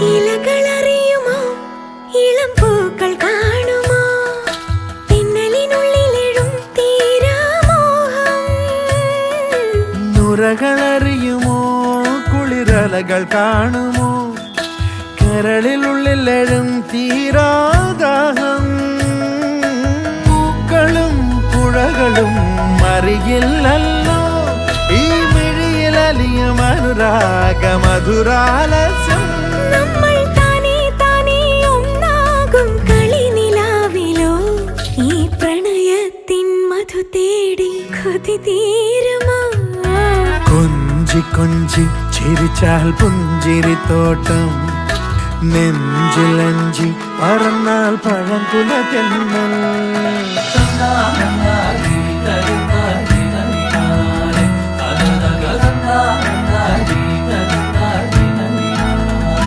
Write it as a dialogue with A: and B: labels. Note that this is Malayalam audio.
A: ഇലകളറിയുമോ ഇളം പൂക്കൾ കാണുമോ പിന്നലിനുള്ളിലെഴും തീരാമോഹം
B: നുരകളറിയുമോ കുളിരലകൾ കാണുമോ കരളിലുള്ളിലെഴും തീരാദാഹം പൂക്കളും പുഴകളും അറിയില്ലല്ലോ ഈ മിഴിയിലലിയും അനുരാഗ മധുരാലസ്യം
A: നമ്മൾ താനേ താനേ ഒന്നാകും കളിനിലാവിലോ ഈ പ്രണയത്തിൻ മധു തേടി കൊതി തീരുമോ
B: കൊഞ്ചി കൊഞ്ചി ചിരിച്ചാൽ പുഞ്ചിരിത്തോട്ടം നെഞ്ചിലഞ്ചി പറന്നാൽ പഴംകുല തെന്നൽ